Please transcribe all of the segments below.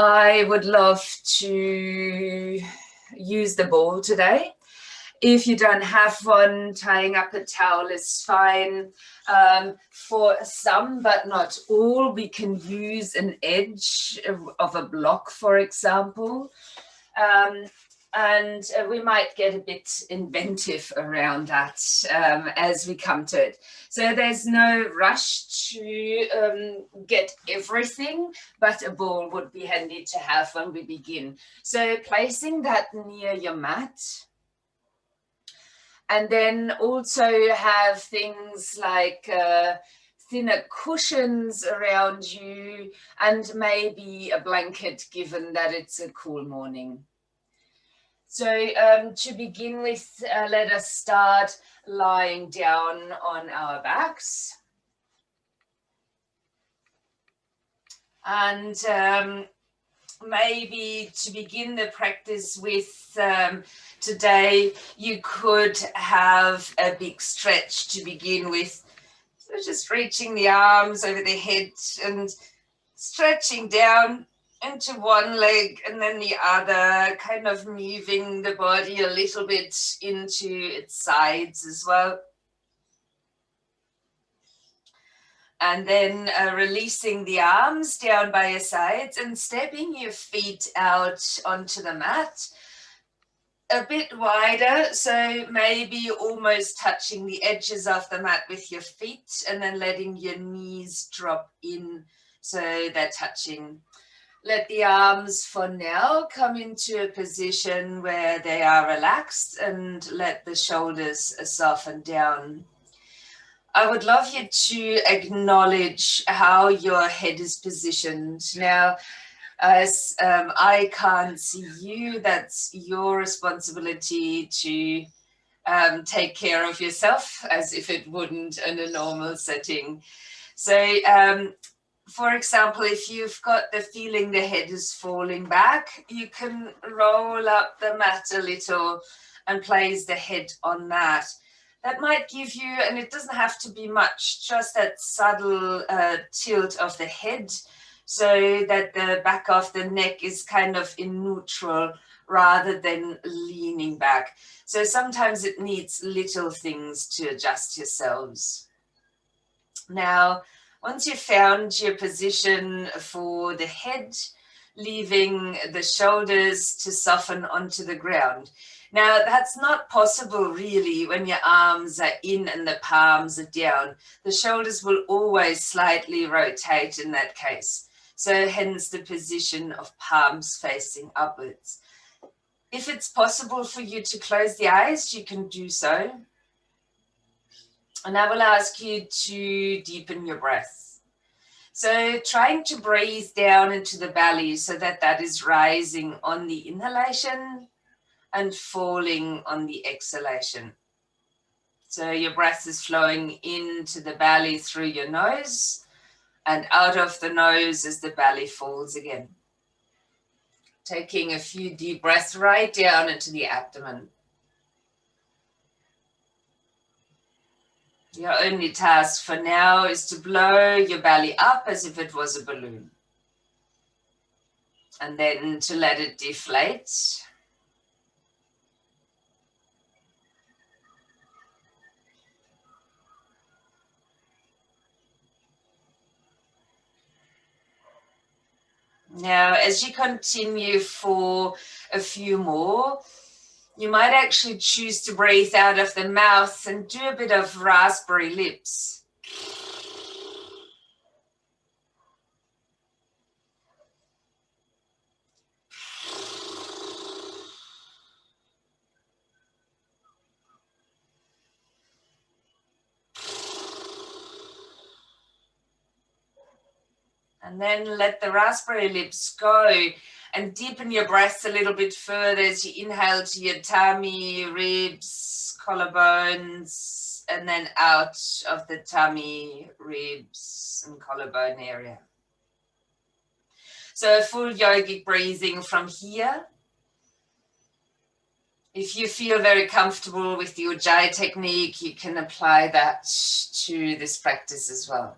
I would love to use the ball today. If you don't have one, tying up a towel is fine. For some, but not all, we can use an edge of a block, for example. And we might get a bit inventive around that as we come to it. So there's no rush to get everything, but a ball would be handy to have when we begin. So placing that near your mat. And then also have things like thinner cushions around you and maybe a blanket, given that it's a cool morning. So to begin with, let us start lying down on our backs. And maybe to begin the practice with today, you could have a big stretch to begin with. So just reaching the arms over the head and stretching down into one leg and then the other, kind of moving the body a little bit into its sides as well. And then releasing the arms down by your sides and stepping your feet out onto the mat a bit wider, so maybe almost touching the edges of the mat with your feet and then letting your knees drop in so they're touching. Let the arms for now come into a position where they are relaxed and let the shoulders soften down. I would love you to acknowledge how your head is positioned. Now, as I can't see you, that's your responsibility to take care of yourself as if it wouldn't in a normal setting. So, for example, if you've got the feeling the head is falling back, you can roll up the mat a little and place the head on that. That might give you, and it doesn't have to be much, just that subtle tilt of the head so that the back of the neck is kind of in neutral rather than leaning back. So sometimes it needs little things to adjust yourselves. Now, once you've found your position for the head, leaving the shoulders to soften onto the ground. Now, that's not possible really when your arms are in and the palms are down. The shoulders will always slightly rotate in that case. So hence the position of palms facing upwards. If it's possible for you to close the eyes, you can do so. And I will ask you to deepen your breath. So trying to breathe down into the belly so that that is rising on the inhalation and falling on the exhalation. So your breath is flowing into the belly through your nose and out of the nose as the belly falls again. Taking a few deep breaths right down into the abdomen. Your only task for now is to blow your belly up as if it was a balloon. And then to let it deflate. Now, as you continue for a few more, you might actually choose to breathe out of the mouth and do a bit of raspberry lips. And then let the raspberry lips go and deepen your breath a little bit further as you inhale to your tummy, ribs, collarbones, and then out of the tummy, ribs, and collarbone area. So a full yogic breathing from here. If you feel very comfortable with the Ujjayi technique, you can apply that to this practice as well.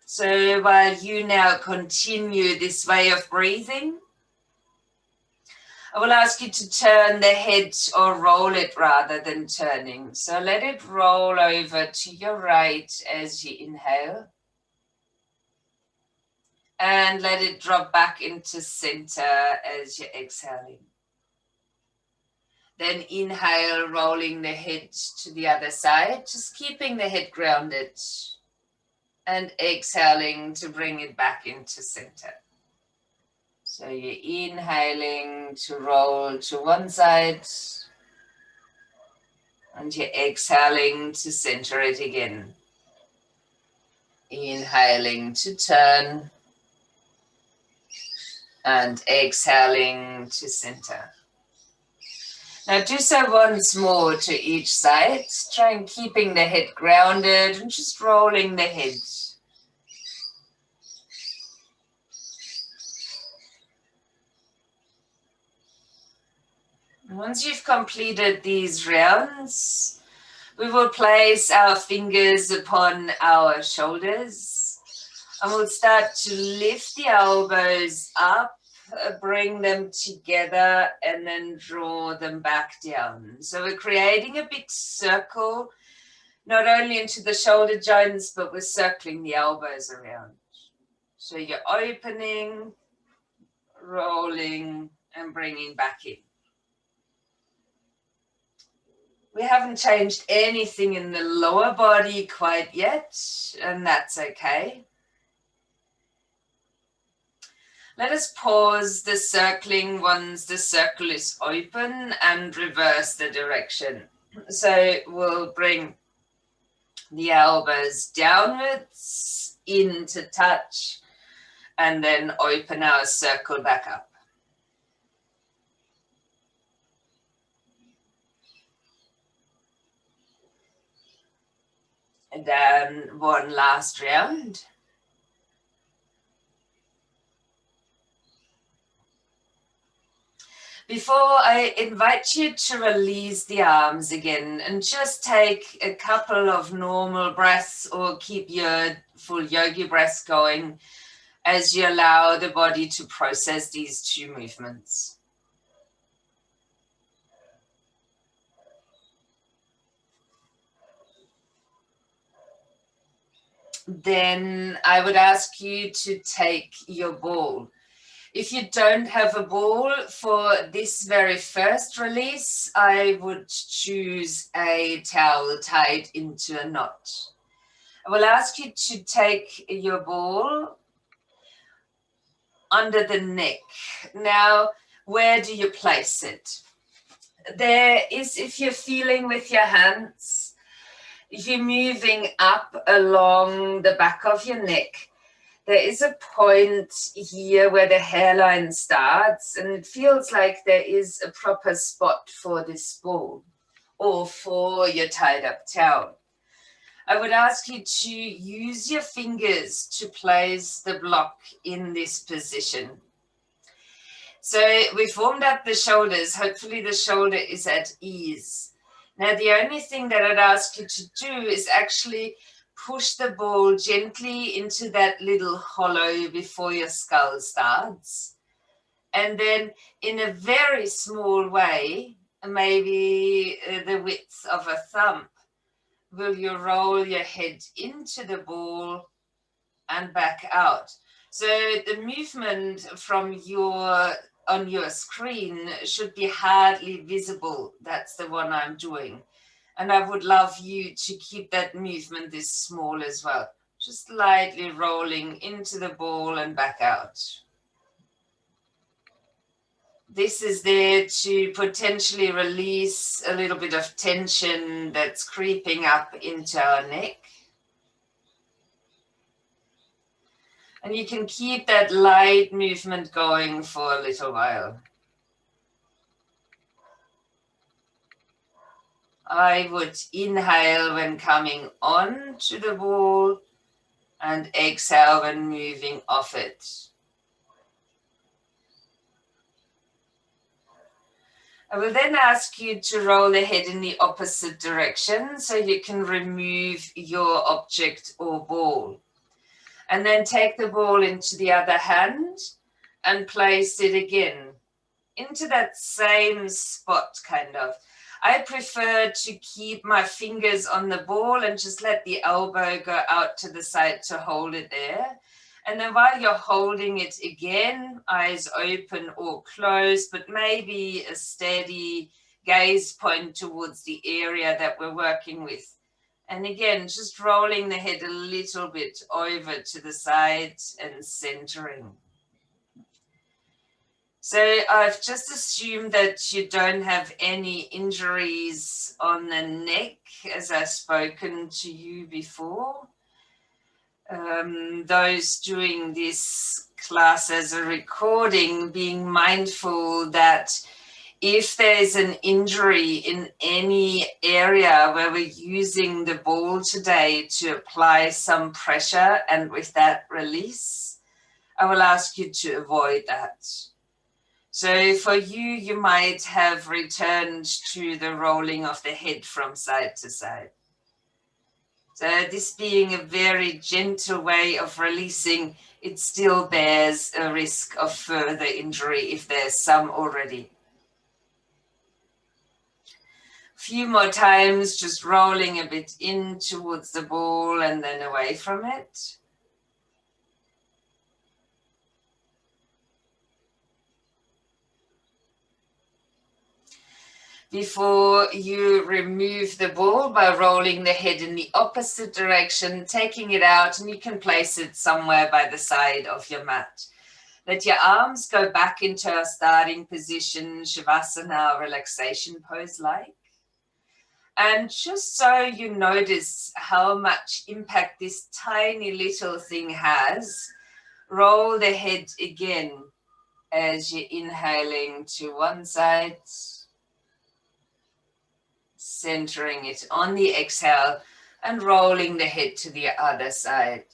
So while you now continue this way of breathing, I will ask you to turn the head or roll it rather than turning. So let it roll over to your right as you inhale. And let it drop back into center as you're exhaling. Then inhale, rolling the head to the other side, just keeping the head grounded. And exhaling to bring it back into center. So you're inhaling to roll to one side. And you're exhaling to center it again. Inhaling to turn. And exhaling to center. Now do so once more to each side. Try and keeping the head grounded and just rolling the head. Once you've completed these rounds, we will place our fingers upon our shoulders and we'll start to lift the elbows up, bring them together and then draw them back down. So we're creating a big circle, not only into the shoulder joints, but we're circling the elbows around. So you're opening, rolling and bringing back in. We haven't changed anything in the lower body quite yet, and that's okay. Let us pause the circling once the circle is open and reverse the direction. So we'll bring the elbows downwards into touch and then open our circle back up. And then one last round. Before I invite you to release the arms again and just take a couple of normal breaths or keep your full yogi breaths going as you allow the body to process these two movements. Then I would ask you to take your ball. If you don't have a ball for this very first release, I would choose a towel tied into a knot. I will ask you to take your ball under the neck. Now, where do you place it? There is, if you're feeling with your hands, if you're moving up along the back of your neck, there is a point here where the hairline starts and it feels like there is a proper spot for this ball or for your tied up towel. I would ask you to use your fingers to place the block in this position. So we've warmed up the shoulders. Hopefully the shoulder is at ease. Now, the only thing that I'd ask you to do is actually push the ball gently into that little hollow before your skull starts. And then in a very small way, maybe the width of a thumb, will you roll your head into the ball and back out. So the movement from on your screen should be hardly visible. That's the one I'm doing. And I would love you to keep that movement this small as well. Just lightly rolling into the ball and back out. This is there to potentially release a little bit of tension that's creeping up into our neck. And you can keep that light movement going for a little while. I would inhale when coming on to the ball and exhale when moving off it. I will then ask you to roll the head in the opposite direction so you can remove your object or ball. And then take the ball into the other hand and place it again into that same spot, kind of. I prefer to keep my fingers on the ball and just let the elbow go out to the side to hold it there. And then while you're holding it again, eyes open or closed, but maybe a steady gaze point towards the area that we're working with. And again, just rolling the head a little bit over to the side and centering. So I've just assumed that you don't have any injuries on the neck, as I've spoken to you before. Those doing this class as a recording, being mindful that if there's an injury in any area where we're using the ball today to apply some pressure and with that release, I will ask you to avoid that. So for you, you might have returned to the rolling of the head from side to side. So this being a very gentle way of releasing, it still bears a risk of further injury if there's some already. A few more times, just rolling a bit in towards the ball and then away from it. Before you remove the ball by rolling the head in the opposite direction, taking it out, and you can place it somewhere by the side of your mat. Let your arms go back into our starting position, Shavasana, relaxation pose like. And just so you notice how much impact this tiny little thing has, roll the head again as you're inhaling to one side, centering it on the exhale and rolling the head to the other side.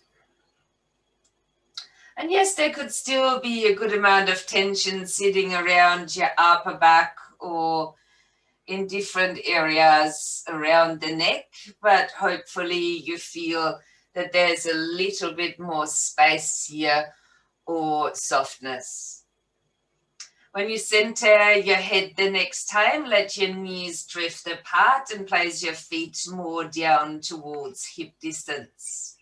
And yes, there could still be a good amount of tension sitting around your upper back or in different areas around the neck, but hopefully you feel that there's a little bit more space here or softness. When you center your head the next time, let your knees drift apart and place your feet more down towards hip distance.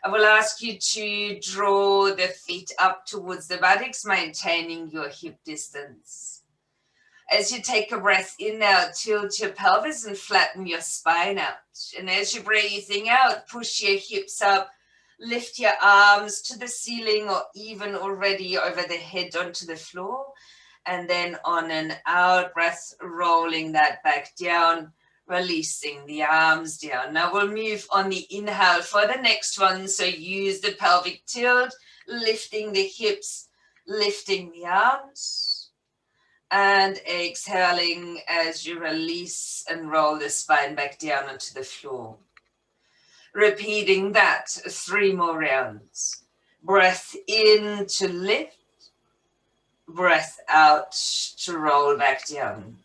I will ask you to draw the feet up towards the buttocks, maintaining your hip distance. As you take a breath in now, tilt your pelvis and flatten your spine out. And as you're breathing out, push your hips up, lift your arms to the ceiling or even already over the head onto the floor. And then on an out breath, rolling that back down, releasing the arms down. Now we'll move on the inhale for the next one. So use the pelvic tilt, lifting the hips, lifting the arms. And exhaling as you release and roll the spine back down onto the floor. Repeating that 3 more rounds. Breath in to lift. Breath out to roll back down.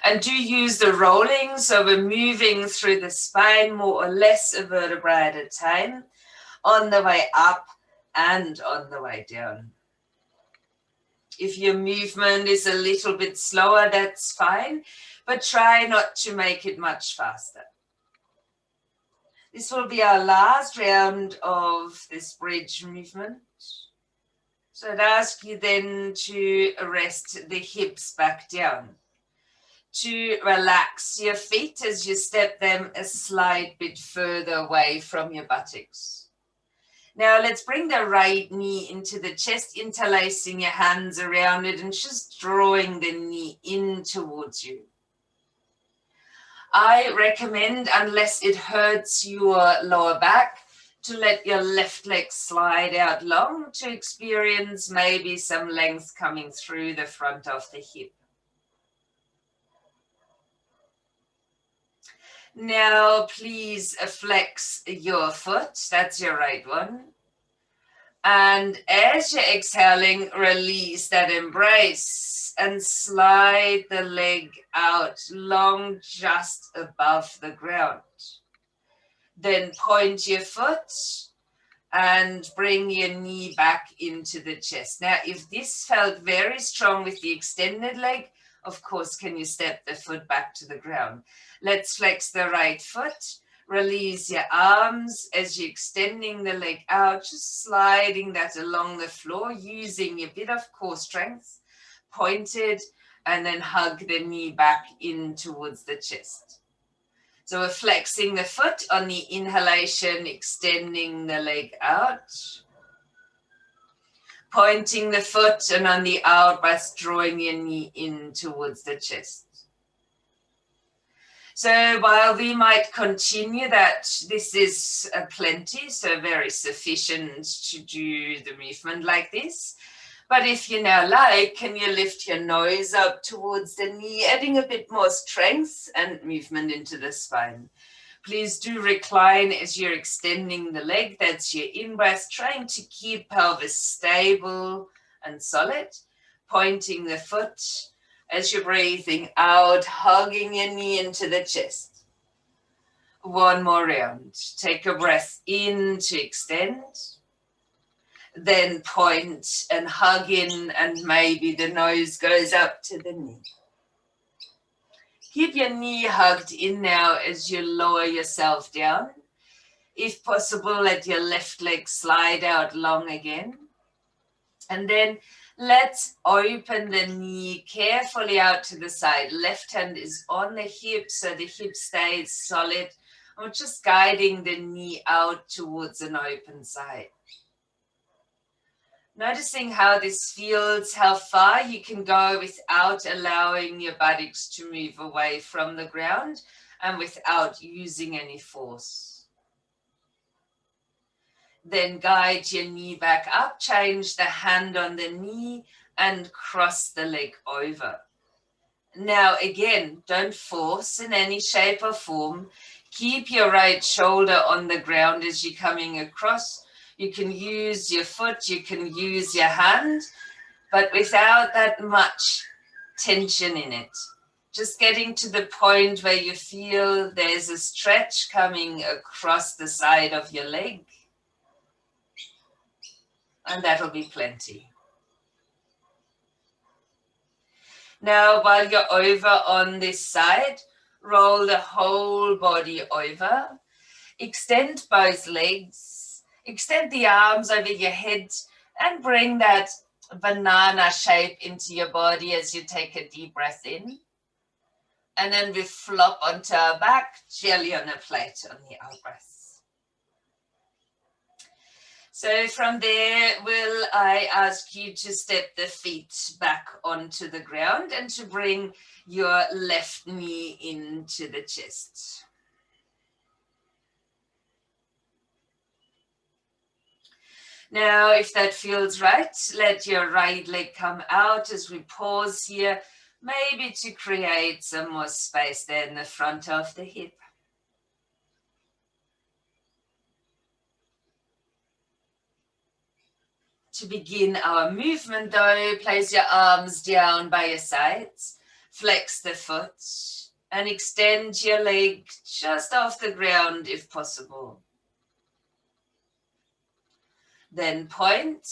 And do use the rolling, so we're moving through the spine more or less a vertebra at a time, on the way up and on the way down. If your movement is a little bit slower, that's fine, but try not to make it much faster. This will be our last round of this bridge movement. So I'd ask you then to rest the hips back down, to relax your feet as you step them a slight bit further away from your buttocks. Now let's bring the right knee into the chest, interlacing your hands around it and just drawing the knee in towards you. I recommend, unless it hurts your lower back, to let your left leg slide out long to experience maybe some length coming through the front of the hip. Now, please flex your foot. That's your right one. And as you're exhaling, release that embrace and slide the leg out long just above the ground. Then point your foot and bring your knee back into the chest. Now, if this felt very strong with the extended leg, of course, can you step the foot back to the ground? Let's flex the right foot. Release your arms as you're extending the leg out, just sliding that along the floor, using a bit of core strength, pointed, and then hug the knee back in towards the chest. So we're flexing the foot on the inhalation, extending the leg out. Pointing the foot, and on the out breath, drawing your knee in towards the chest. So while we might continue that, this is plenty, so very sufficient to do the movement like this. But if you now like, can you lift your nose up towards the knee, adding a bit more strength and movement into the spine. Please do recline as you're extending the leg. That's your in-breath, trying to keep pelvis stable and solid. Pointing the foot as you're breathing out, hugging your knee into the chest. One more round. Take a breath in to extend. Then point and hug in, and maybe the nose goes up to the knee. Keep your knee hugged in now as you lower yourself down. If possible, let your left leg slide out long again. And then let's open the knee carefully out to the side. Left hand is on the hip, so the hip stays solid. I'm just guiding the knee out towards an open side. Noticing how this feels, how far you can go without allowing your buttocks to move away from the ground and without using any force. Then guide your knee back up, change the hand on the knee and cross the leg over. Now again, don't force in any shape or form. Keep your right shoulder on the ground as you're coming across. You can use your foot, you can use your hand, but without that much tension in it. Just getting to the point where you feel there's a stretch coming across the side of your leg. And that'll be plenty. Now, while you're over on this side, roll the whole body over. Extend both legs. Extend the arms over your head and bring that banana shape into your body as you take a deep breath in. And then we flop onto our back, jelly on a plate on the out breath. So from there, will I ask you to step the feet back onto the ground and to bring your left knee into the chest. Now, if that feels right, let your right leg come out as we pause here, maybe to create some more space there in the front of the hip. To begin our movement though, place your arms down by your sides, flex the foot and extend your leg just off the ground if possible. Then point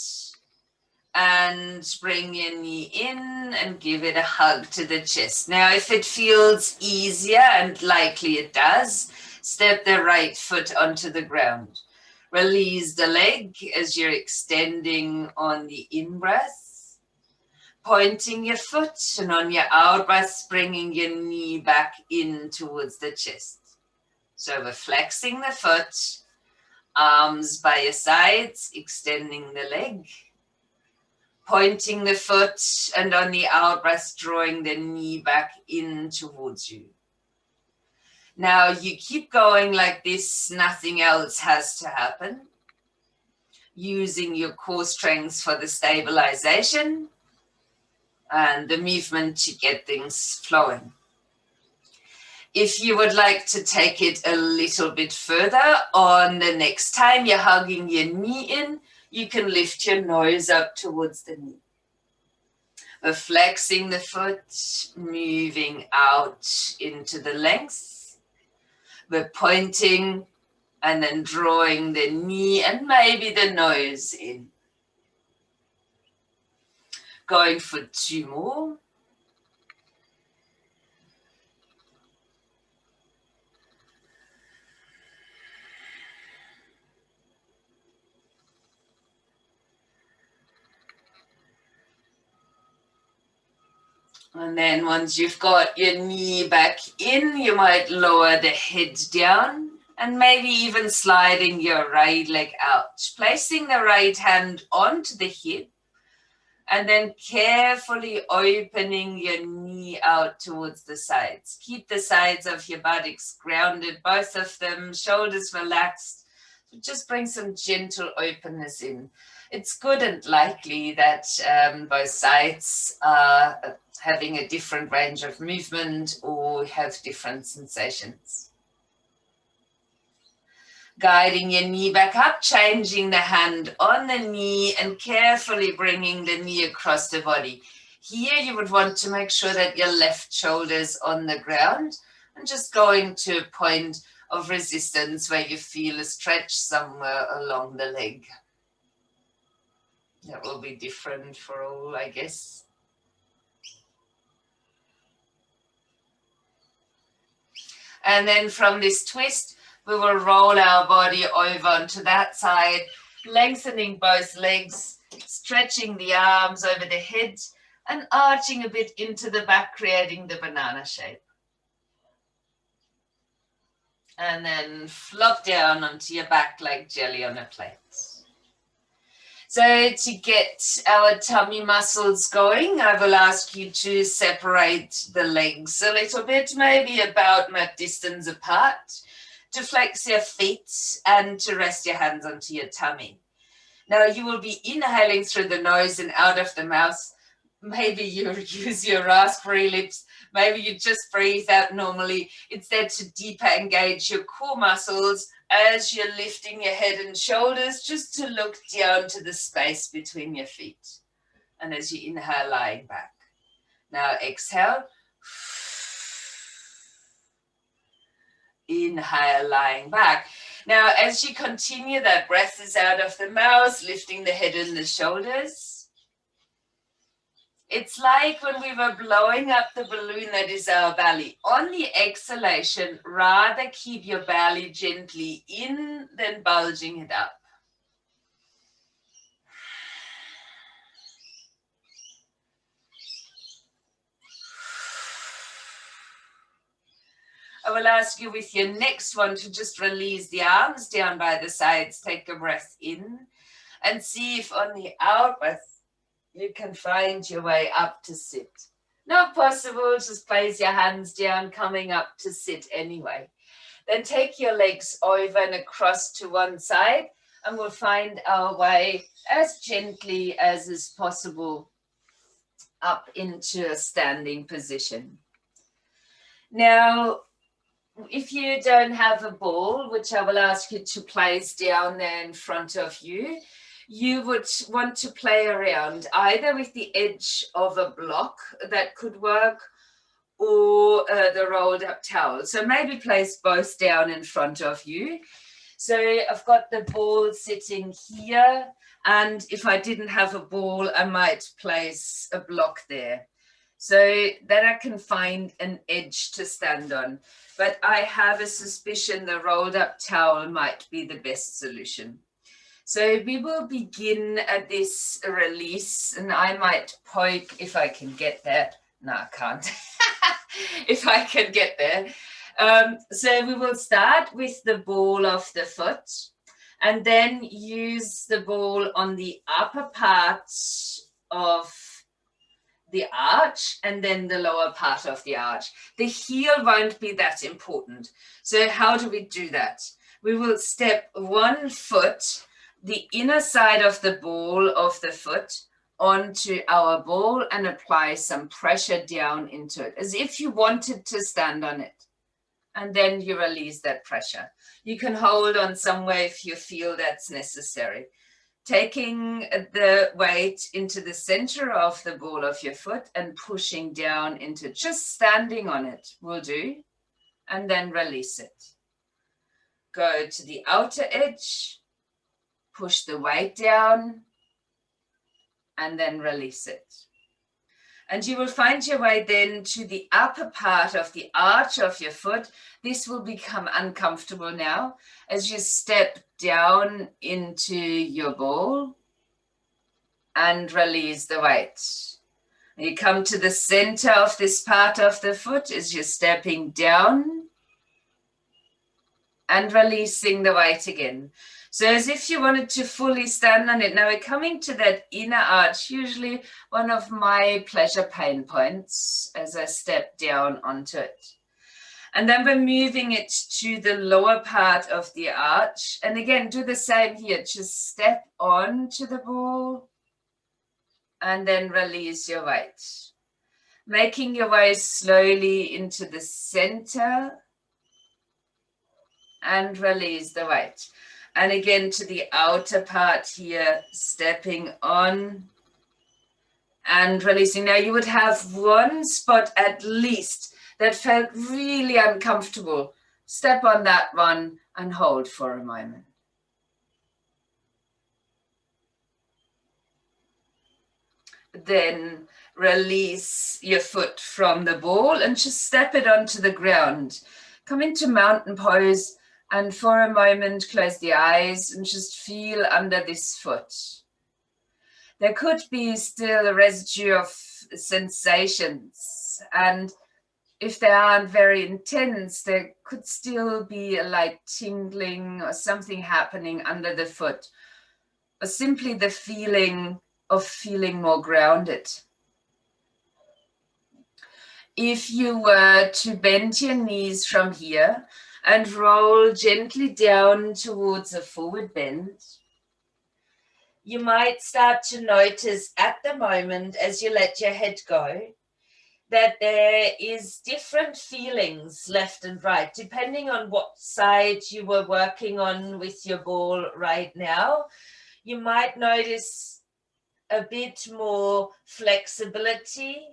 and bring your knee in and give it a hug to the chest. Now, if it feels easier, and likely it does, step the right foot onto the ground. Release the leg as you're extending on the in-breath, pointing your foot, and on your out-breath, bringing your knee back in towards the chest. So we're flexing the foot, arms by your sides, extending the leg, pointing the foot, and on the out-breath, drawing the knee back in towards you. Now you keep going like this, nothing else has to happen. Using your core strength for the stabilization and the movement to get things flowing. If you would like to take it a little bit further, on the next time you're hugging your knee in, you can lift your nose up towards the knee. We're flexing the foot, moving out into the length. We're pointing And then drawing the knee and maybe the nose in. Going for 2 more. And then once you've got your knee back in, you might lower the head down and maybe even sliding your right leg out. Placing the right hand onto the hip and then carefully opening your knee out towards the sides. Keep the sides of your buttocks grounded, both of them, shoulders relaxed. Just bring some gentle openness in. It's good and likely that both sides are having a different range of movement or have different sensations. Guiding your knee back up, changing the hand on the knee and carefully bringing the knee across the body. Here you would want to make sure that your left shoulder is on the ground and just going to a point of resistance where you feel a stretch somewhere along the leg. That will be different for all, I guess. And then from this twist, we will roll our body over onto that side, lengthening both legs, stretching the arms over the head, and arching a bit into the back, creating the banana shape. And then flop down onto your back like jelly on a plate. So to get our tummy muscles going, I will ask you to separate the legs a little bit, maybe about mat distance apart, to flex your feet and to rest your hands onto your tummy. Now you will be inhaling through the nose and out of the mouth. Maybe you use your raspberry lips. Maybe you just breathe out normally. It's there to deeper engage your core muscles as you're lifting your head and shoulders, just to look down to the space between your feet. And as you inhale, lying back. Now exhale. Inhale, lying back. Now, as you continue, that breath is out of the mouth, lifting the head and the shoulders. It's like when we were blowing up the balloon that is our belly. On the exhalation, rather keep your belly gently in than bulging it up. I will ask you with your next one to just release the arms down by the sides. Take a breath in and see if on the out breath you can find your way up to sit. Not possible, just place your hands down, coming up to sit anyway. Then take your legs over and across to one side and we'll find our way as gently as is possible up into a standing position. Now, if you don't have a ball, which I will ask you to place down there in front of you, you would want to play around either with the edge of a block that could work or the rolled up towel. So maybe place both down in front of you. So I've got the ball sitting here, and if I didn't have a ball, I might place a block there so that I can find an edge to stand on. But I have a suspicion the rolled up towel might be the best solution. So we will begin at this release, and I might poke if I can get there. No, I can't. If I can get there. So we will start with the ball of the foot and then use the ball on the upper part of the arch and then the lower part of the arch. The heel won't be that important. So how do we do that? We will step one foot, the inner side of the ball of the foot, onto our ball and apply some pressure down into it, as if you wanted to stand on it. And then you release that pressure. You can hold on somewhere if you feel that's necessary. Taking the weight into the center of the ball of your foot and pushing down into just standing on it will do. And then release it. go to the outer edge, push the weight down, and then release it. And you will find your way then to the upper part of the arch of your foot. This will become uncomfortable now as you step down into your ball and release the weight. You come to the center of this part of the foot as you're stepping down and releasing the weight again. So as if you wanted to fully stand on it. Now we're coming to that inner arch, usually one of my pleasure pain points as I step down onto it. And then we're moving it to the lower part of the arch. And again, do the same here. Just step onto the ball and then release your weight. Making your way slowly into the center and release the weight. And again to the outer part here, stepping on and releasing. Now you would have one spot at least that felt really uncomfortable. Step on that one and hold for a moment. Then release your foot from the ball and just step it onto the ground. Come into mountain pose. And for a moment, close the eyes and just feel under this foot. There could be still a residue of sensations. And if they aren't very intense, there could still be a light tingling or something happening under the foot. Or simply the feeling of feeling more grounded. If you were to bend your knees from here, and roll gently down towards a forward bend, you might start to notice at the moment as you let your head go that there is different feelings left and right, depending on what side you were working on with your ball right now. You might notice a bit more flexibility,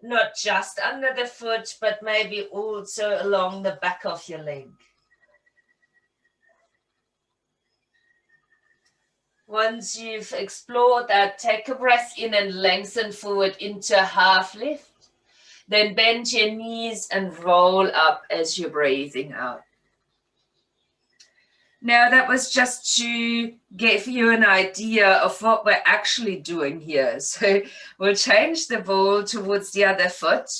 not just under the foot, but maybe also along the back of your leg. Once you've explored that, take a breath in and lengthen forward into a half lift. Then bend your knees and roll up as you're breathing out. Now that was just to give you an idea of what we're actually doing here. So we'll change the ball towards the other foot.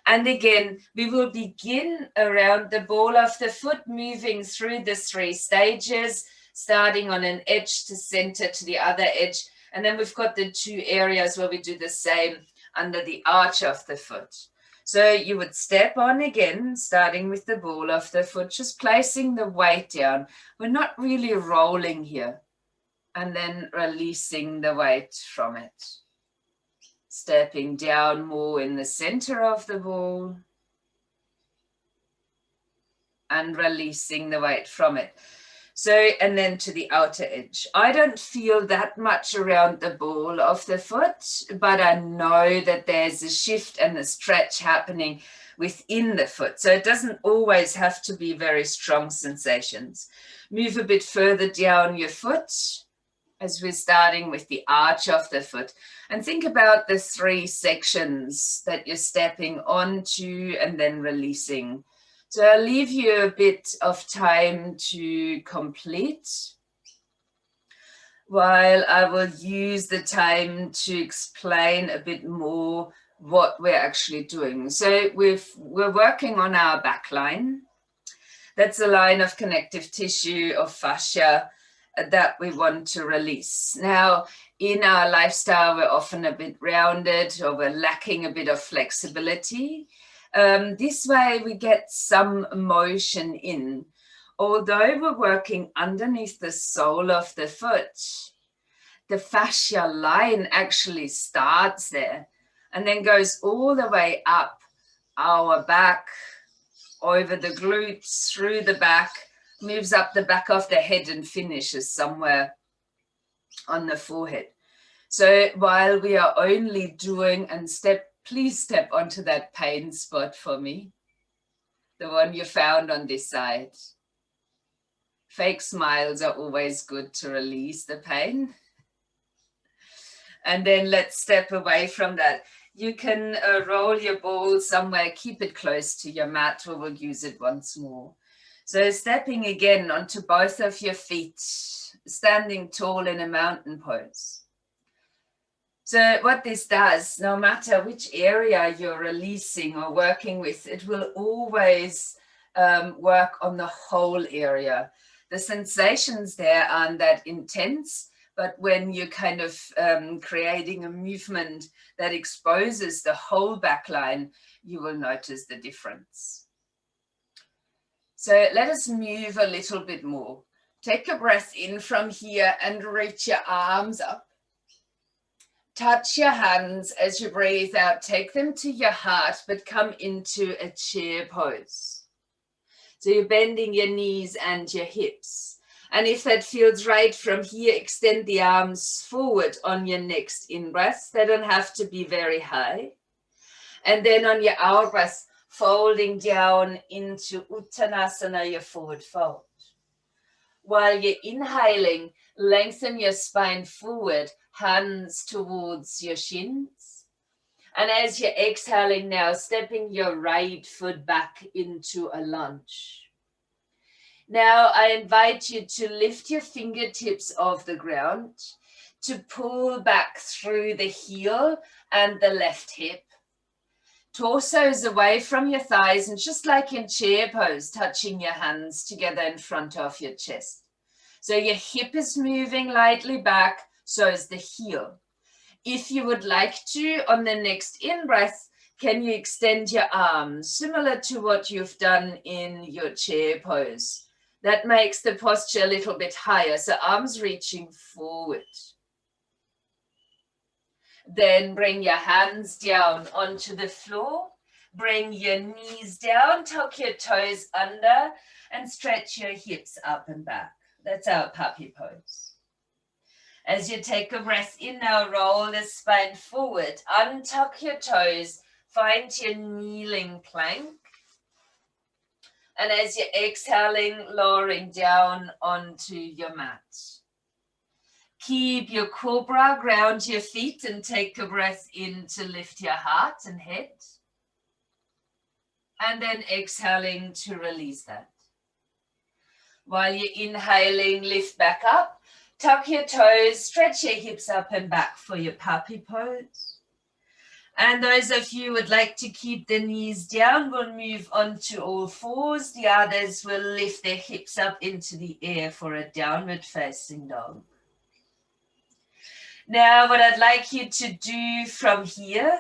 And again, we will begin around the ball of the foot, moving through the 3 stages, starting on an edge to center to the other edge. And then we've got the 2 areas where we do the same under the arch of the foot. So you would step on again, starting with the ball of the foot, just placing the weight down. We're not really rolling here. And then releasing the weight from it. Stepping down more in the center of the ball. And releasing the weight from it. So, and then to the outer edge. I don't feel that much around the ball of the foot, but I know that there's a shift and a stretch happening within the foot. So it doesn't always have to be very strong sensations. Move a bit further down your foot as we're starting with the arch of the foot. And think about the 3 sections that you're stepping onto and then releasing. So I'll leave you a bit of time to complete, while I will use the time to explain a bit more what we're actually doing. So we're working on our back line. That's a line of connective tissue, of fascia, that we want to release. Now, in our lifestyle, we're often a bit rounded or we're lacking a bit of flexibility. This way we get some motion in. Although we're working underneath the sole of the foot, the fascia line actually starts there and then goes all the way up our back, over the glutes, through the back, moves up the back of the head and finishes somewhere on the forehead. So while we are only doing, and please step onto that pain spot for me, the one you found on this side. Fake smiles are always good to release the pain. And then let's step away from that. You can roll your ball somewhere, keep it close to your mat, or we'll use it once more. So stepping again onto both of your feet, standing tall in a mountain pose. So what this does, no matter which area you're releasing or working with, it will always work on the whole area. The sensations there aren't that intense, but when you're kind of creating a movement that exposes the whole back line, you will notice the difference. So let us move a little bit more. Take a breath in from here and reach your arms up. Touch your hands as you breathe out. Take them to your heart, but come into a chair pose. So you're bending your knees and your hips. And if that feels right from here, extend the arms forward on your next in-breath. They don't have to be very high. And then on your out-breath, folding down into Uttanasana, your forward fold. While you're inhaling, lengthen your spine forward, hands towards your shins. And as you're exhaling now, stepping your right foot back into a lunge. Now I invite you to lift your fingertips off the ground, to pull back through the heel and the left hip. Torso is away from your thighs, and just like in chair pose, touching your hands together in front of your chest. So your hip is moving lightly back, so is the heel. If you would like to, on the next in-breath, can you extend your arms, similar to what you've done in your chair pose? That makes the posture a little bit higher, so arms reaching forward. Then bring your hands down onto the floor. Bring your knees down, tuck your toes under, and stretch your hips up and back. That's our puppy pose. As you take a breath in now, roll the spine forward, untuck your toes, find your kneeling plank. And as you're exhaling, lowering down onto your mat. Keep your cobra, ground your feet, and take a breath in to lift your heart and head. And then exhaling to release that. While you're inhaling, lift back up, tuck your toes, stretch your hips up and back for your puppy pose. And those of you who would like to keep the knees down will move onto all fours. The others will lift their hips up into the air for a downward facing dog. Now, what I'd like you to do from here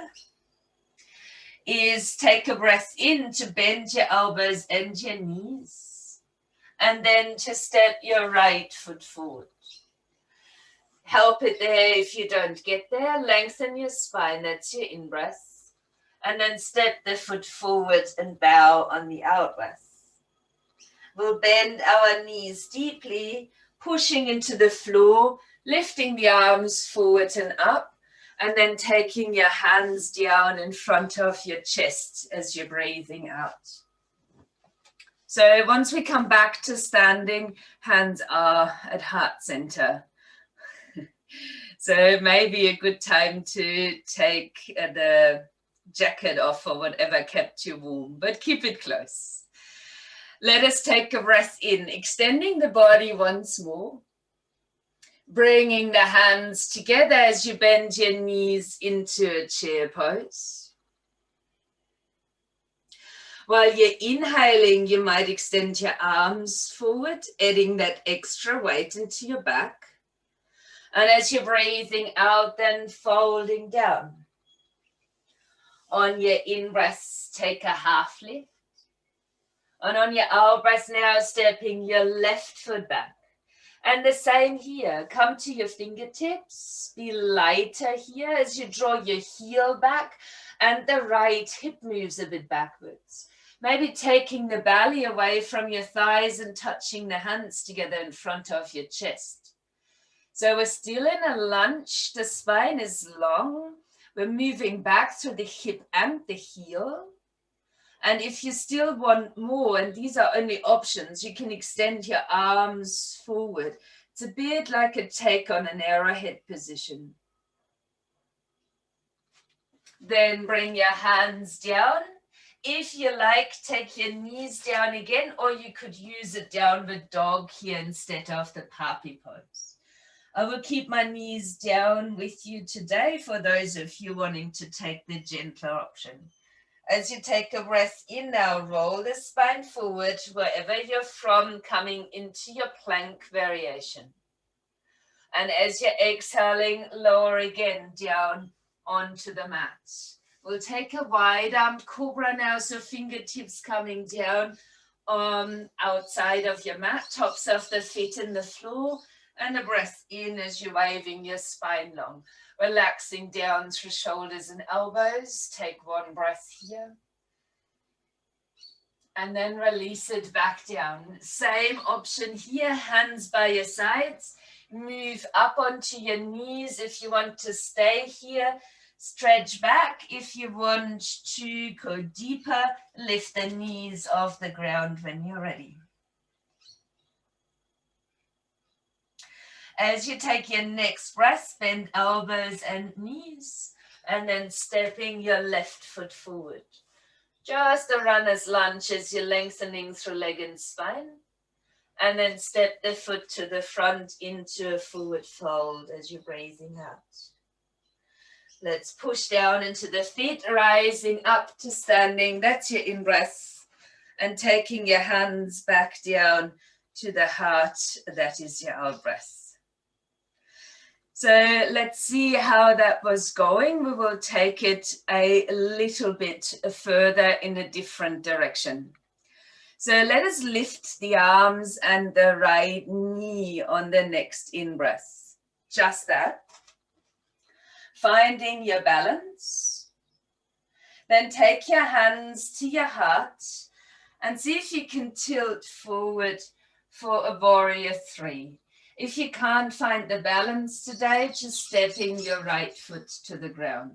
is take a breath in to bend your elbows and your knees, and then to step your right foot forward. Help it there if you don't get there. Lengthen your spine, that's your in-breath. And then step the foot forward and bow on the out-breath. We'll bend our knees deeply, pushing into the floor, lifting the arms forward and up, and then taking your hands down in front of your chest as you're breathing out. So once we come back to standing, hands are at heart center. So it may be a good time to take the jacket off or whatever kept you warm, but keep it close. Let us take a breath in, extending the body once more. Bringing the hands together as you bend your knees into a chair pose. While you're inhaling, you might extend your arms forward, adding that extra weight into your back. And as you're breathing out, then folding down. On your in-breath, take a half lift. And on your out-breath now, stepping your left foot back. And the same here, come to your fingertips, be lighter here as you draw your heel back and the right hip moves a bit backwards. Maybe taking the belly away from your thighs and touching the hands together in front of your chest. So we're still in a lunge, the spine is long, we're moving back through the hip and the heel. And if you still want more, and these are only options, you can extend your arms forward. It's a bit like a take on an arrowhead position. Then bring your hands down. If you like, take your knees down again, or you could use a downward dog here instead of the puppy pose. I will keep my knees down with you today for those of you wanting to take the gentler option. As you take a breath in now, roll the spine forward wherever you're from, coming into your plank variation. And as you're exhaling, lower again down onto the mat. We'll take a wide armed cobra now, so fingertips coming down outside of your mat, tops of the feet in the floor, and a breath in as you're waving your spine long. Relaxing down through shoulders and elbows. Take one breath here. And then release it back down. Same option here, hands by your sides. Move up onto your knees if you want to stay here. Stretch back if you want to go deeper. Lift the knees off the ground when you're ready. As you take your next breath, bend elbows and knees, and then stepping your left foot forward. Just a runner's lunge as you're lengthening through leg and spine. And then step the foot to the front into a forward fold as you're breathing out. Let's push down into the feet, rising up to standing. That's your in-breath. And taking your hands back down to the heart. That is your out-breath. So let's see how that was going. We will take it a little bit further in a different direction. So let us lift the arms and the right knee on the next in-breath. Just that. Finding your balance. Then take your hands to your heart and see if you can tilt forward for a warrior 3. If you can't find the balance today, just stepping your right foot to the ground.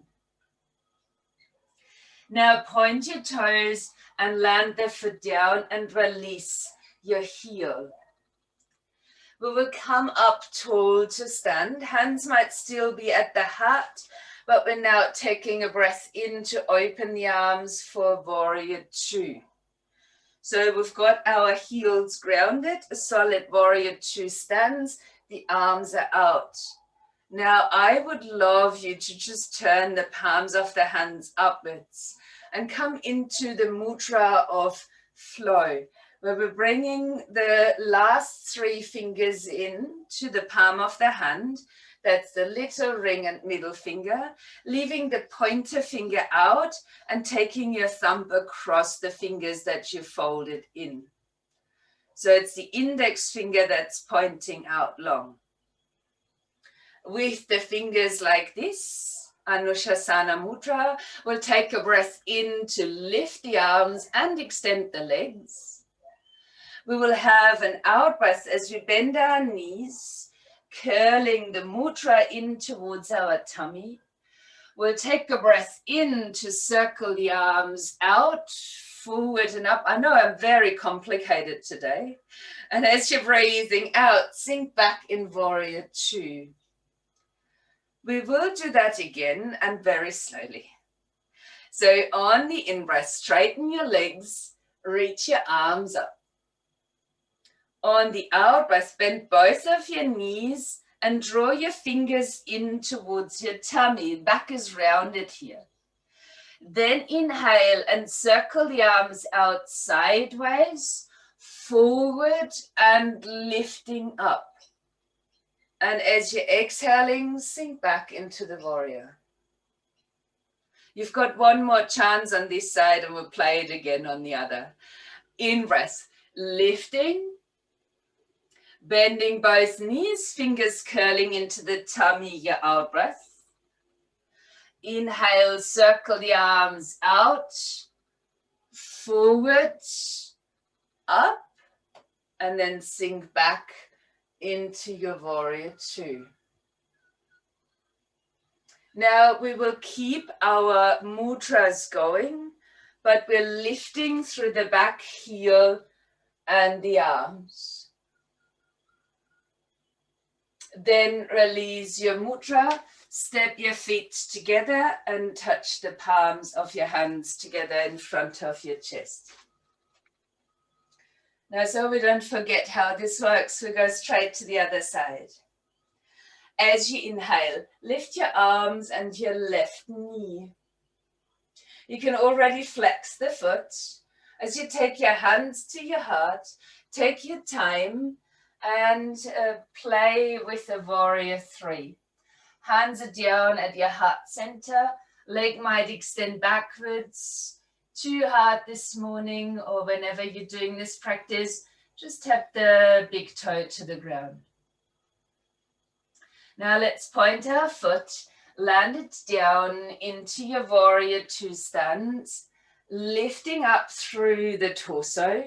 Now point your toes and land the foot down and release your heel. We will come up tall to stand. Hands might still be at the heart, but we're now taking a breath in to open the arms for warrior 2. So we've got our heels grounded, a solid warrior 2 stance, the arms are out. Now I would love you to just turn the palms of the hands upwards and come into the mudra of flow, where we're bringing the last 3 fingers in to the palm of the hand. That's the little ring and middle finger, leaving the pointer finger out and taking your thumb across the fingers that you folded in. So it's the index finger that's pointing out long. With the fingers like this, Anushasana Mudra, we'll take a breath in to lift the arms and extend the legs. We will have an out breath as we bend our knees, curling the mudra in towards our tummy. We'll take a breath in to circle the arms out, forward and up. I know I'm very complicated today. And as you're breathing out, sink back in warrior 2. We will do that again and very slowly. So on the in-breath, straighten your legs, reach your arms up. On the out-breath, bend both of your knees and draw your fingers in towards your tummy. Back is rounded here. Then inhale and circle the arms out sideways, forward and lifting up. And as you're exhaling, sink back into the warrior. You've got one more chance on this side and we'll play it again on the other. In-breath, lifting. Bending both knees, fingers curling into the tummy, your out breath. Inhale, circle the arms out, forward, up, and then sink back into your warrior 2. Now we will keep our mudras going, but we're lifting through the back heel and the arms. Then release your mudra, step your feet together and touch the palms of your hands together in front of your chest. Now, so we don't forget how this works, we go straight to the other side. As you inhale, lift your arms and your left knee. You can already flex the foot. As you take your hands to your heart, take your time and play with the warrior 3. Hands are down at your heart center. Leg might extend backwards. Too hard this morning, or whenever you're doing this practice, just tap the big toe to the ground. Now let's point our foot, land it down into your warrior 2 stance, lifting up through the torso,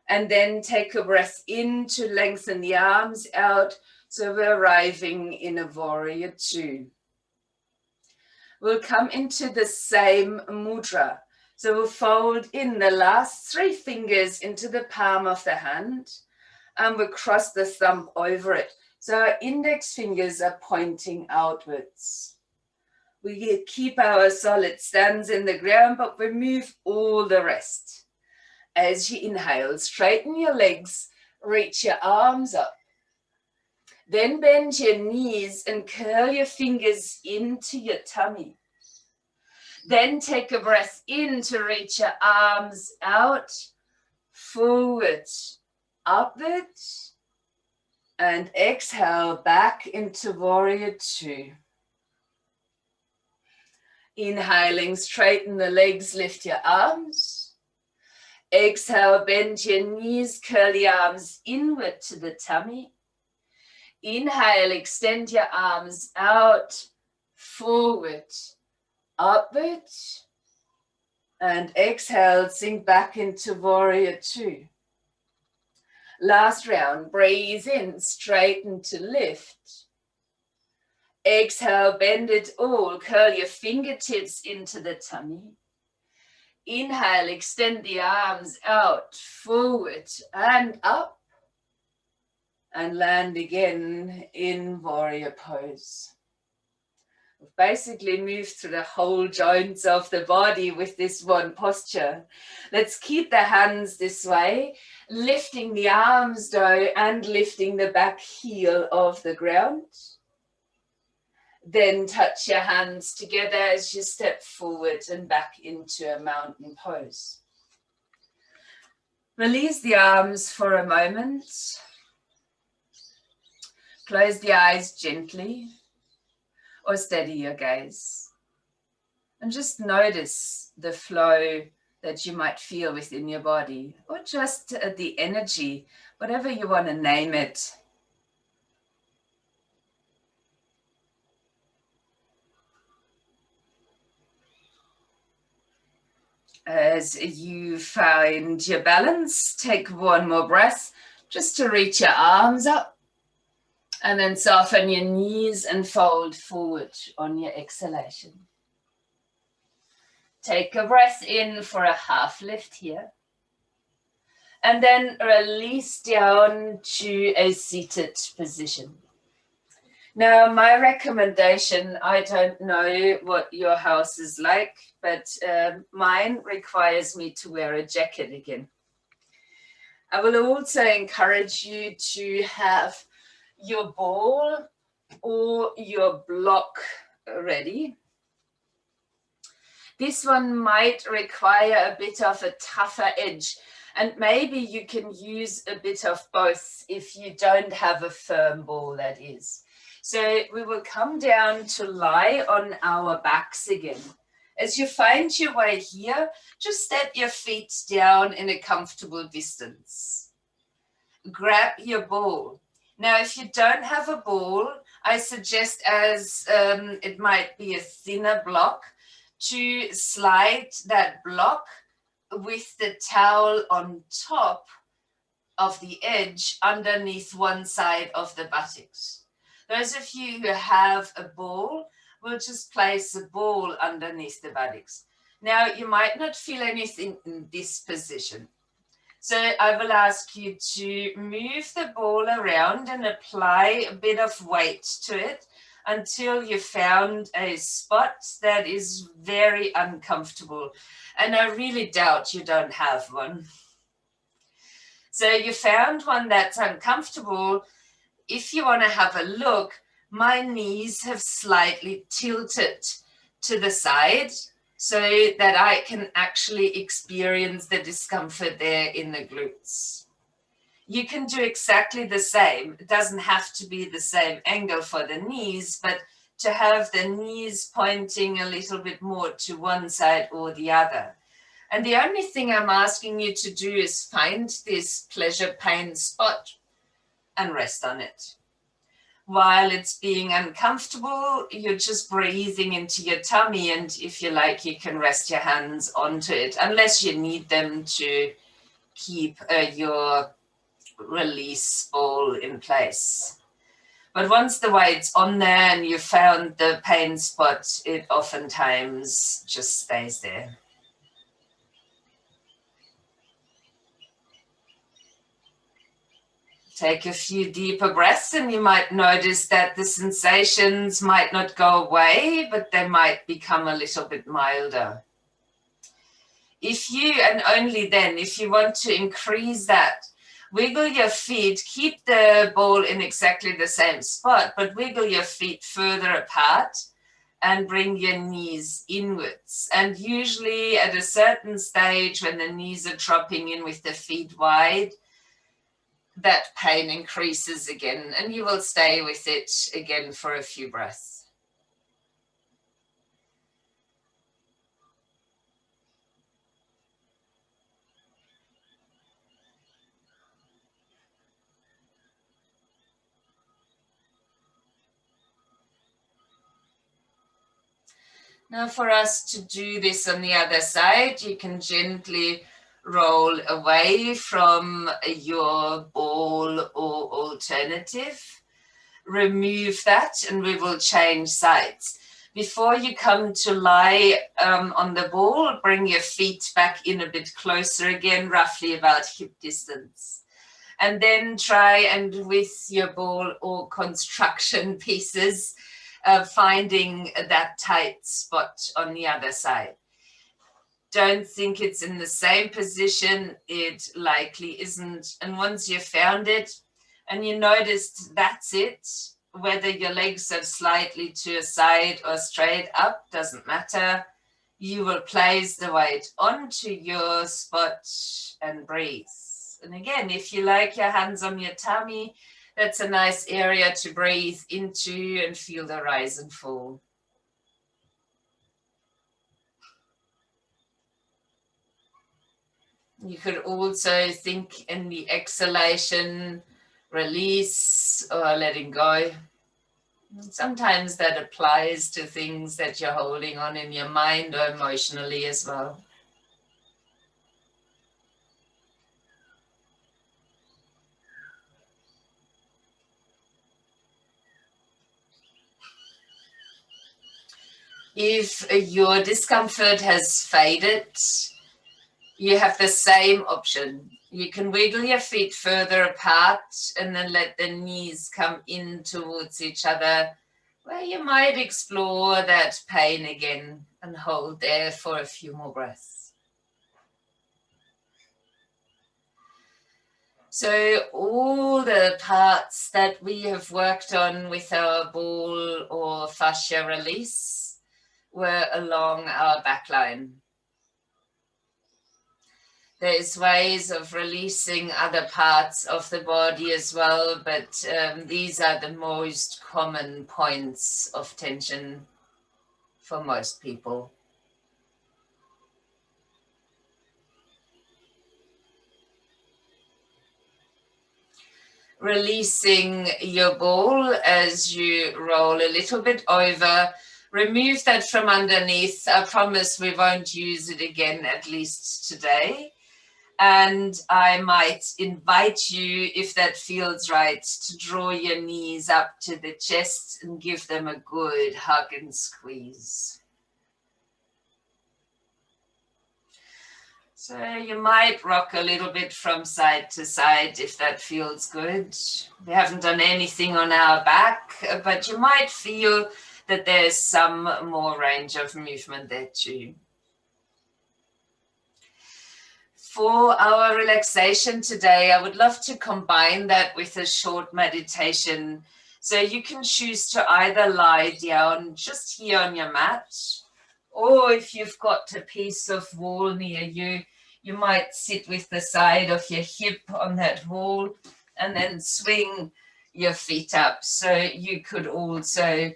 and then take a breath in to lengthen the arms out, so we're arriving in a warrior 2. We'll come into the same mudra. So we'll fold in the last 3 fingers into the palm of the hand, and we'll cross the thumb over it. So our index fingers are pointing outwards. We keep our solid stance in the ground, but we move all the rest. As you inhale, straighten your legs, reach your arms up. Then bend your knees and curl your fingers into your tummy. Then take a breath in to reach your arms out, forward, upward, and exhale back into warrior 2. Inhaling, straighten the legs, lift your arms. Exhale, bend your knees, curl the arms inward to the tummy. Inhale, extend your arms out, forward, upward, and exhale, sink back into warrior 2. Last round, breathe in, straighten to lift. Exhale, bend it all, curl your fingertips into the tummy. Inhale, extend the arms out, forward and up, and land again in warrior pose. We've basically moved through the whole joints of the body with this one posture. Let's keep the hands this way, lifting the arms down and lifting the back heel off the ground. Then touch your hands together as you step forward and back into a mountain pose. Release the arms for a moment. Close the eyes gently or steady your gaze. And just notice the flow that you might feel within your body, or just the energy, whatever you want to name it. As you find your balance, take one more breath just to reach your arms up, and then soften your knees and fold forward on your exhalation. Take a breath in for a half lift here, and then release down to a seated position. Now, my recommendation, I don't know what your house is like, but mine requires me to wear a jacket again. I will also encourage you to have your ball or your block ready. This one might require a bit of a tougher edge, and maybe you can use a bit of both if you don't have a firm ball, that is. So we will come down to lie on our backs again. As you find your way here, just step your feet down in a comfortable distance. Grab your ball. Now, if you don't have a ball, I suggest, as it might be a thinner block, to slide that block with the towel on top of the edge underneath one side of the buttocks. Those of you who have a ball will just place the ball underneath the buttocks. Now, you might not feel anything in this position. So I will ask you to move the ball around and apply a bit of weight to it until you found a spot that is very uncomfortable. And I really doubt you don't have one. So you found one that's uncomfortable. If you want to have a look, my knees have slightly tilted to the side so that I can actually experience the discomfort there in the glutes. You can do exactly the same. It doesn't have to be the same angle for the knees, but to have the knees pointing a little bit more to one side or the other. And the only thing I'm asking you to do is find this pleasure pain spot and rest on it. While it's being uncomfortable, you're just breathing into your tummy, and if you like, you can rest your hands onto it, unless you need them to keep your release ball in place. But once the weight's on there and you found the pain spot, it oftentimes just stays there. Take a few deeper breaths and you might notice that the sensations might not go away, but they might become a little bit milder. If you, and only then, if you want to increase that, wiggle your feet, keep the ball in exactly the same spot, but wiggle your feet further apart and bring your knees inwards. And usually at a certain stage when the knees are dropping in with the feet wide, that pain increases again, and you will stay with it again for a few breaths. Now for us to do this on the other side, you can gently roll away from your ball or alternative. Remove that and we will change sides. Before you come to lie on the ball, bring your feet back in a bit closer again, roughly about hip distance. And then try and with your ball or construction pieces, finding that tight spot on the other side. Don't think it's in the same position. It likely isn't. And once you've found it and you noticed that's it, whether your legs are slightly to a side or straight up, doesn't matter. You will place the weight onto your spot and breathe. And again, if you like your hands on your tummy, that's a nice area to breathe into and feel the rise and fall. You could also think in the exhalation, release or letting go. Sometimes that applies to things that you're holding on in your mind or emotionally as well. If your discomfort has faded, you have the same option. You can wiggle your feet further apart and then let the knees come in towards each other, where you might explore that pain again and hold there for a few more breaths. So all the parts that we have worked on with our ball or fascia release were along our back line. There's ways of releasing other parts of the body as well, but these are the most common points of tension for most people. Releasing your ball as you roll a little bit over. Remove that from underneath. I promise we won't use it again, at least today. And I might invite you, if that feels right, to draw your knees up to the chest and give them a good hug and squeeze. So you might rock a little bit from side to side if that feels good. We haven't done anything on our back, but you might feel that there's some more range of movement there too. For our relaxation today, I would love to combine that with a short meditation. So you can choose to either lie down just here on your mat, or if you've got a piece of wall near you, you might sit with the side of your hip on that wall and then swing your feet up. So you could also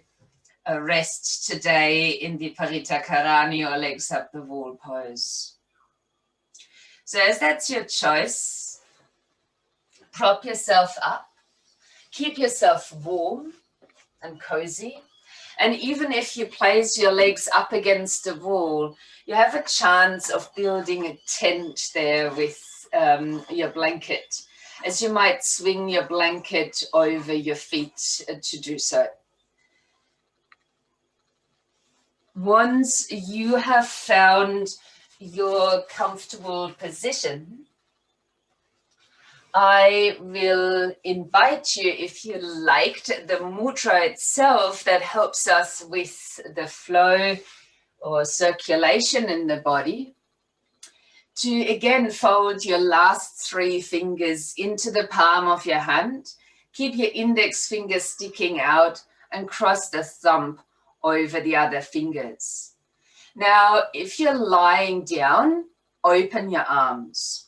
rest today in the Parita Karani or legs up the wall pose. So as that's your choice, prop yourself up, keep yourself warm and cozy. And even if you place your legs up against a wall, you have a chance of building a tent there with your blanket, as you might swing your blanket over your feet to do so. Once you have found your comfortable position, I will invite you, if you liked the mudra itself that helps us with the flow or circulation in the body, to again fold your last 3 fingers into the palm of your hand. Keep your index finger sticking out and cross the thumb over the other fingers. Now, if you're lying down, open your arms.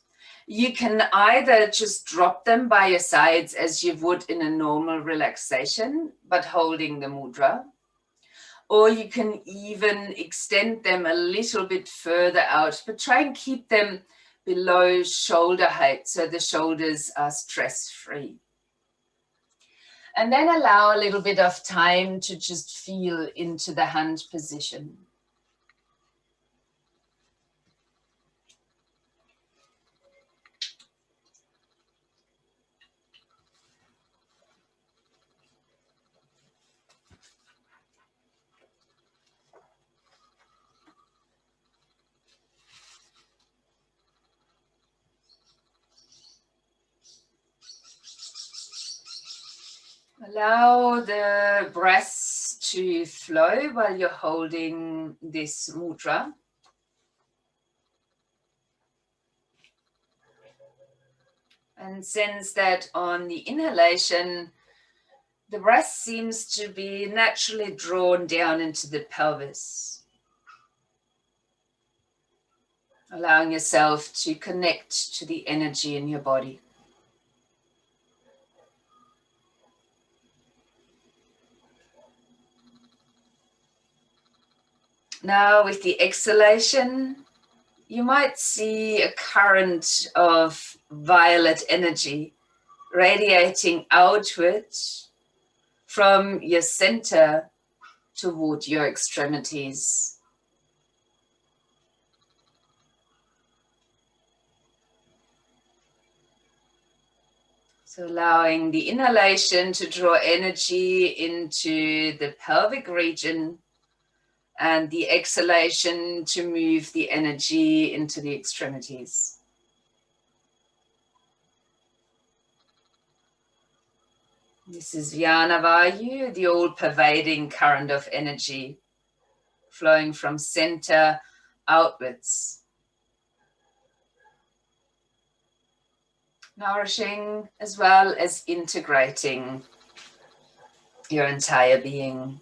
You can either just drop them by your sides as you would in a normal relaxation, but holding the mudra. Or you can even extend them a little bit further out, but try and keep them below shoulder height so the shoulders are stress-free. And then allow a little bit of time to just feel into the hand position. Allow the breath to flow while you're holding this mudra. And sense that on the inhalation, the breath seems to be naturally drawn down into the pelvis. Allowing yourself to connect to the energy in your body. Now with the exhalation, you might see a current of violet energy radiating outward from your center toward your extremities. So allowing the inhalation to draw energy into the pelvic region, and the exhalation to move the energy into the extremities. This is Vyana Vayu, the all-pervading current of energy flowing from center outwards. Nourishing as well as integrating your entire being.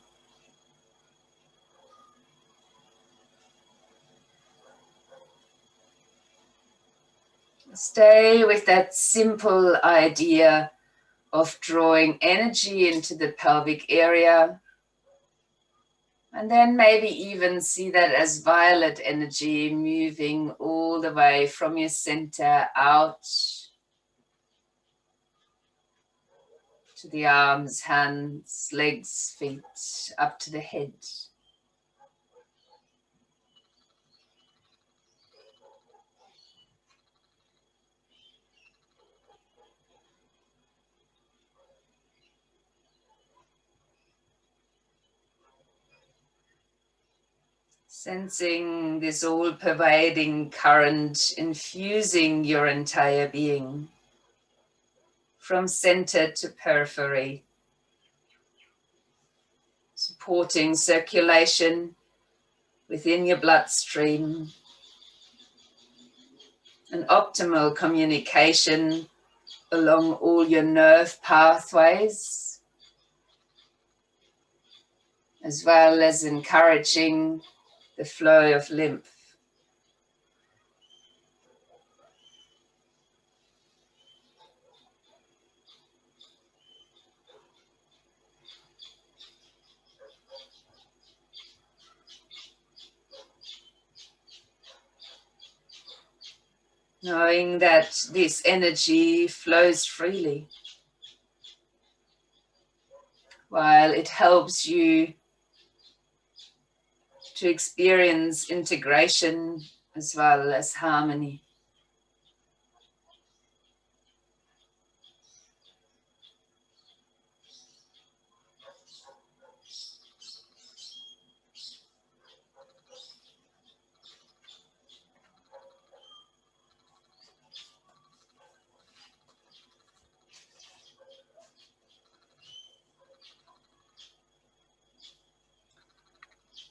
Stay with that simple idea of drawing energy into the pelvic area, and then maybe even see that as violet energy moving all the way from your center out to the arms, hands, legs, feet, up to the head. Sensing this all-pervading current infusing your entire being, from center to periphery, supporting circulation within your bloodstream, and optimal communication along all your nerve pathways, as well as encouraging the flow of lymph. Knowing that this energy flows freely, while it helps you to experience integration as well as harmony.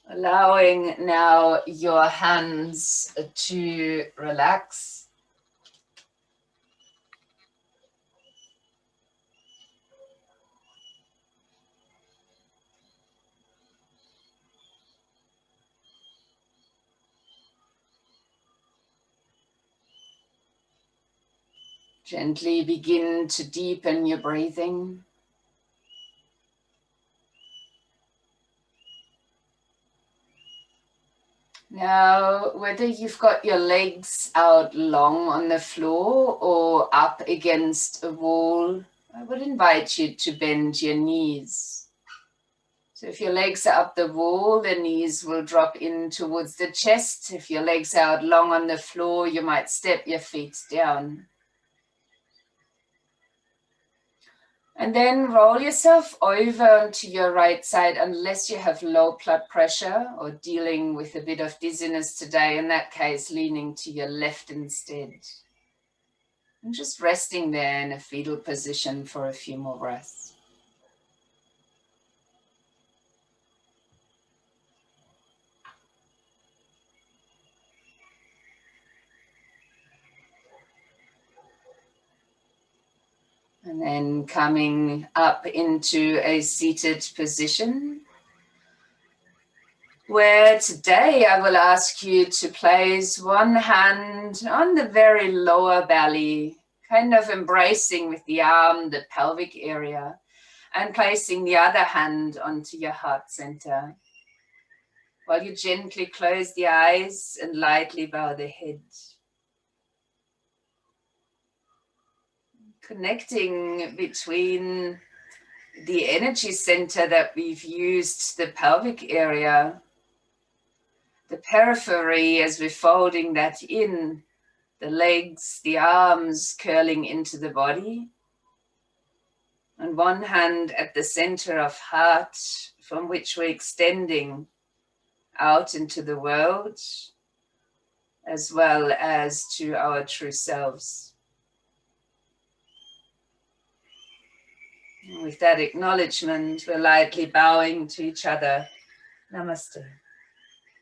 Allowing now your hands to relax. Gently begin to deepen your breathing. Now, whether you've got your legs out long on the floor or up against a wall, I would invite you to bend your knees. So if your legs are up the wall, the knees will drop in towards the chest. If your legs are out long on the floor, you might step your feet down. And then roll yourself over onto your right side unless you have low blood pressure or dealing with a bit of dizziness today. In that case, leaning to your left instead. And just resting there in a fetal position for a few more breaths. And then coming up into a seated position, where today I will ask you to place one hand on the very lower belly, kind of embracing with the arm the pelvic area, and placing the other hand onto your heart center, while you gently close the eyes and lightly bow the head. Connecting between the energy center that we've used, the pelvic area, the periphery as we're folding that in, the legs, the arms curling into the body, and one hand at the center of heart from which we're extending out into the world, as well as to our true selves. And with that acknowledgement, we're lightly bowing to each other. Namaste.